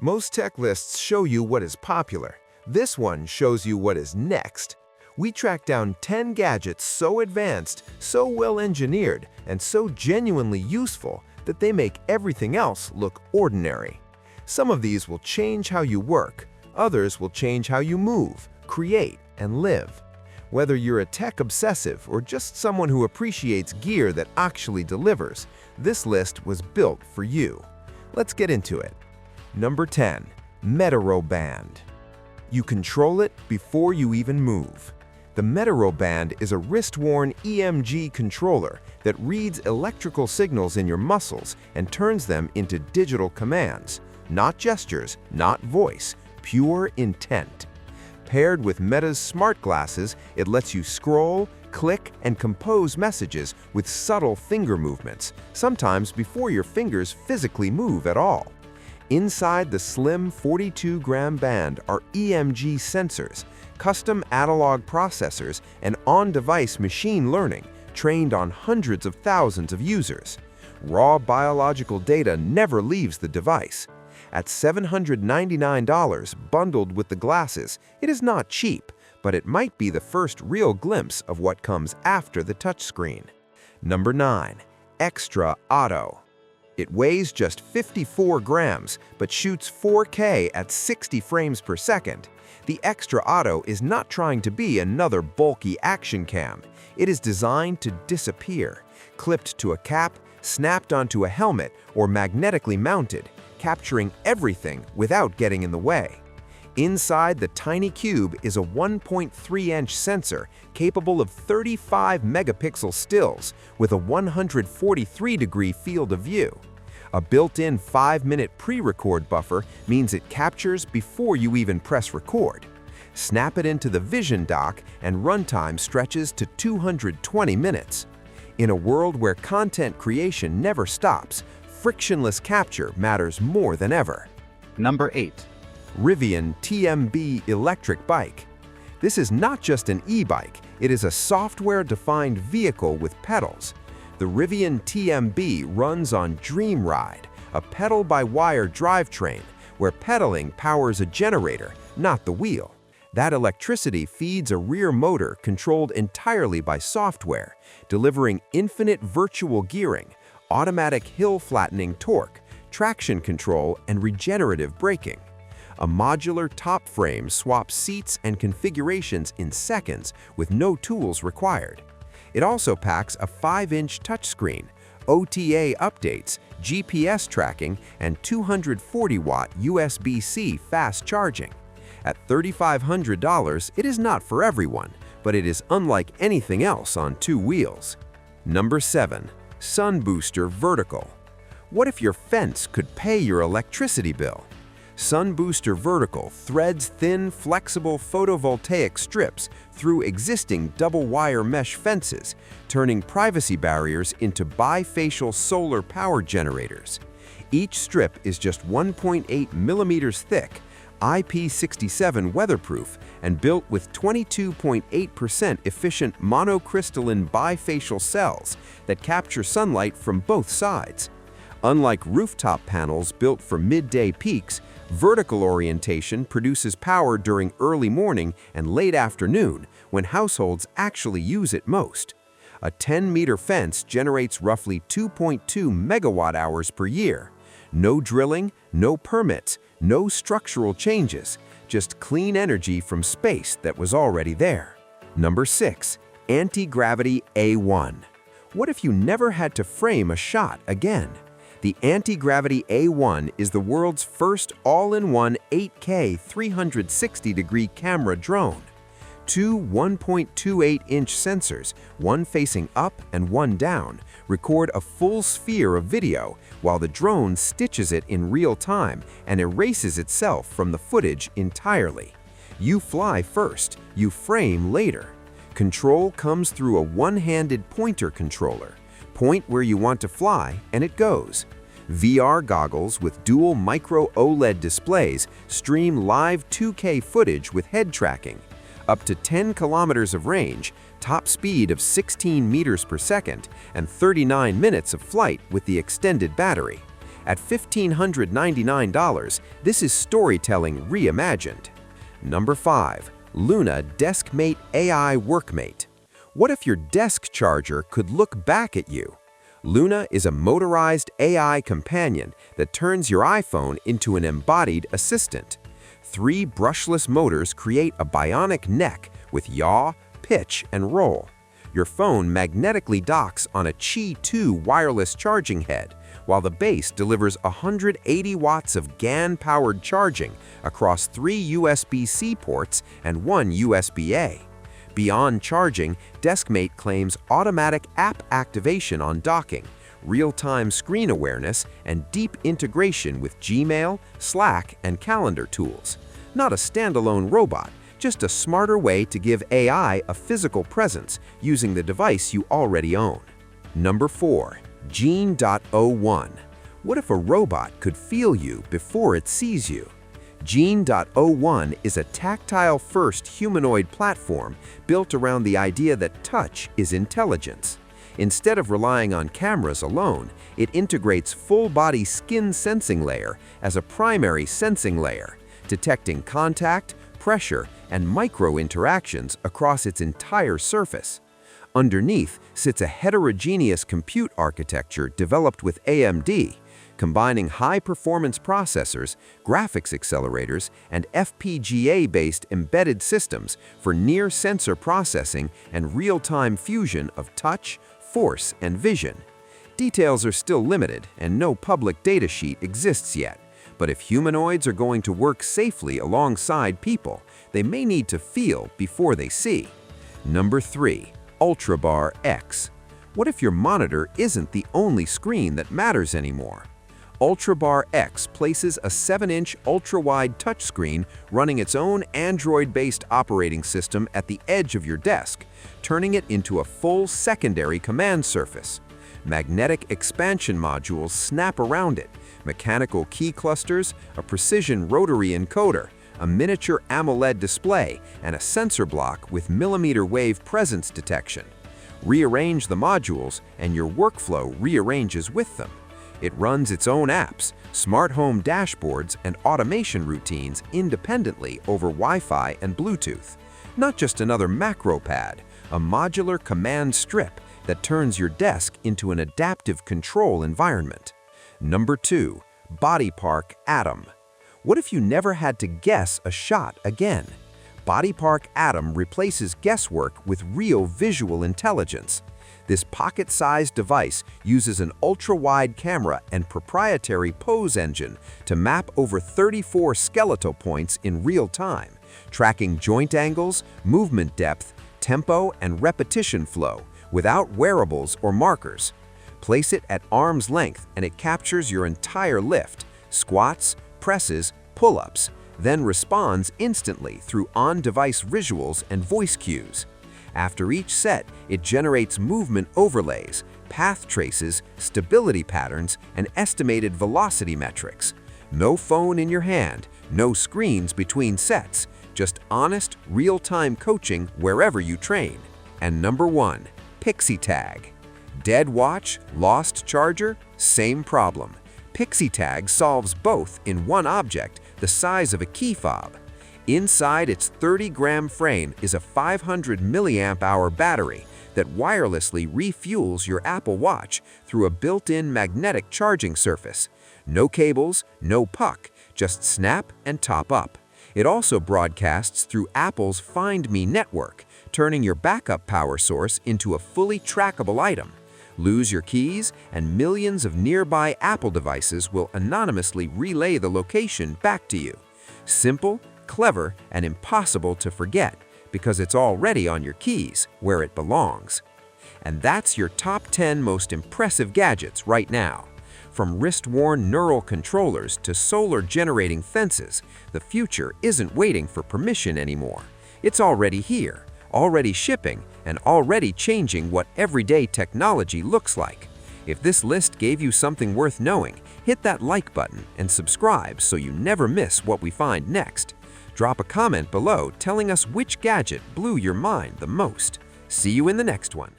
Most tech lists show you what is popular. This one shows you what is next. We tracked down 10 gadgets so advanced, so well-engineered, and so genuinely useful that they make everything else look ordinary. Some of these will change how you work. Others will change how you move, create, and live. Whether you're a tech obsessive or just someone who appreciates gear that actually delivers, this list was built for you. Let's get into it. Number 10. Metaural Band. You control it before you even move. The Metaural Band is a wrist-worn EMG controller that reads electrical signals in your muscles and turns them into digital commands. Not gestures, not voice, pure intent. Paired with Meta's smart glasses, it lets you scroll, click, and compose messages with subtle finger movements, sometimes before your fingers physically move at all. Inside the slim 42-gram band are EMG sensors, custom analog processors, and on-device machine learning trained on hundreds of thousands of users. Raw biological data never leaves the device. At $799 bundled with the glasses, it is not cheap, but it might be the first real glimpse of what comes after the touchscreen. Number 9. Xtra Atto. It weighs just 54 grams, but shoots 4K at 60 frames per second. The Xtra Atto is not trying to be another bulky action cam. It is designed to disappear, clipped to a cap, snapped onto a helmet, or magnetically mounted, capturing everything without getting in the way. Inside the tiny cube is a 1.3-inch sensor capable of 35 megapixel stills with a 143-degree field of view. A built-in 5-minute pre-record buffer means it captures before you even press record. Snap it into the Vision dock and runtime stretches to 220 minutes. In a world where content creation never stops, frictionless capture matters more than ever. Number 8. Rivian TMB electric bike. This is not just an e-bike, it is a software-defined vehicle with pedals. The Rivian TMB runs on Dream Ride, a pedal-by-wire drivetrain where pedaling powers a generator, not the wheel. That electricity feeds a rear motor controlled entirely by software, delivering infinite virtual gearing, automatic hill-flattening torque, traction control, and regenerative braking. A modular top frame swaps seats and configurations in seconds with no tools required. It also packs a 5-inch touchscreen, OTA updates, GPS tracking, and 240-watt USB-C fast charging. At $3,500, it is not for everyone, but it is unlike anything else on two wheels. Number 7. Sunbooster Vertical. What if your fence could pay your electricity bill? Sunbooster Vertical threads thin, flexible photovoltaic strips through existing double-wire mesh fences, turning privacy barriers into bifacial solar power generators. Each strip is just 1.8 millimeters thick, IP67 weatherproof, and built with 22.8% efficient monocrystalline bifacial cells that capture sunlight from both sides. Unlike rooftop panels built for midday peaks, vertical orientation produces power during early morning and late afternoon when households actually use it most. A 10-meter fence generates roughly 2.2 megawatt-hours per year. No drilling, no permits, no structural changes, just clean energy from space that was already there. Number 6. Antigravity A1. What if you never had to frame a shot again? The Antigravity A1 is the world's first all-in-one 8K 360-degree camera drone. Two 1.28-inch sensors, one facing up and one down, record a full sphere of video while the drone stitches it in real time and erases itself from the footage entirely. You fly first, you frame later. Control comes through a one-handed pointer controller. Point where you want to fly, and it goes. VR goggles with dual micro OLED displays stream live 2K footage with head tracking. Up to 10 kilometers of range, top speed of 16 meters per second, and 39 minutes of flight with the extended battery. At $1,599, this is storytelling reimagined. Number 5. LOONA Deskmate AI Workmate. What if your desk charger could look back at you? LOONA is a motorized AI companion that turns your iPhone into an embodied assistant. 3 brushless motors create a bionic neck with yaw, pitch, and roll. Your phone magnetically docks on a Qi 2 wireless charging head, while the base delivers 180 watts of GAN-powered charging across 3 USB-C ports and 1 USB-A. Beyond charging, Deskmate claims automatic app activation on docking, real-time screen awareness, and deep integration with Gmail, Slack, and calendar tools. Not a standalone robot, just a smarter way to give AI a physical presence using the device you already own. Number 4. Gene.01. What if a robot could feel you before it sees you? Gene.01 is a tactile-first humanoid platform built around the idea that touch is intelligence. Instead of relying on cameras alone, it integrates full-body skin sensing layer as a primary sensing layer, detecting contact, pressure, and micro-interactions across its entire surface. Underneath sits a heterogeneous compute architecture developed with AMD, combining high-performance processors, graphics accelerators, and FPGA-based embedded systems for near-sensor processing and real-time fusion of touch, force, and vision. Details are still limited, and no public datasheet exists yet. But if humanoids are going to work safely alongside people, they may need to feel before they see. Number 3. UltraBar X. What if your monitor isn't the only screen that matters anymore? UltraBar X places a 7-inch ultra-wide touchscreen running its own Android-based operating system at the edge of your desk, turning it into a full secondary command surface. Magnetic expansion modules snap around it, mechanical key clusters, a precision rotary encoder, a miniature AMOLED display, and a sensor block with millimeter wave presence detection. Rearrange the modules, and your workflow rearranges with them. It runs its own apps, smart home dashboards, and automation routines independently over Wi-Fi and Bluetooth. Not just another macro pad, a modular command strip that turns your desk into an adaptive control environment. Number 2. BodyPark Atom. What if you never had to guess a shot again? BodyPark Atom replaces guesswork with real visual intelligence. This pocket-sized device uses an ultra-wide camera and proprietary pose engine to map over 34 skeletal points in real time, tracking joint angles, movement depth, tempo, and repetition flow without wearables or markers. Place it at arm's length and it captures your entire lift, squats, presses, pull-ups, then responds instantly through on-device visuals and voice cues. After each set, it generates movement overlays, path traces, stability patterns, and estimated velocity metrics. No phone in your hand, no screens between sets, just honest, real-time coaching wherever you train. And number 1, Pixie Tag. Dead watch, lost charger, same problem. Pixie Tag solves both in one object the size of a key fob. Inside its 30-gram frame is a 500 milliamp-hour battery that wirelessly refuels your Apple Watch through a built-in magnetic charging surface. No cables, no puck, just snap and top up. It also broadcasts through Apple's Find Me network, turning your backup power source into a fully trackable item. Lose your keys, and millions of nearby Apple devices will anonymously relay the location back to you. Simple, clever, and impossible to forget because it's already on your keys, where it belongs. And that's your top 10 most impressive gadgets right now. From wrist-worn neural controllers to solar-generating fences, the future isn't waiting for permission anymore. It's already here, already shipping, and already changing what everyday technology looks like. If this list gave you something worth knowing, hit that like button and subscribe so you never miss what we find next. Drop a comment below telling us which gadget blew your mind the most. See you in the next one.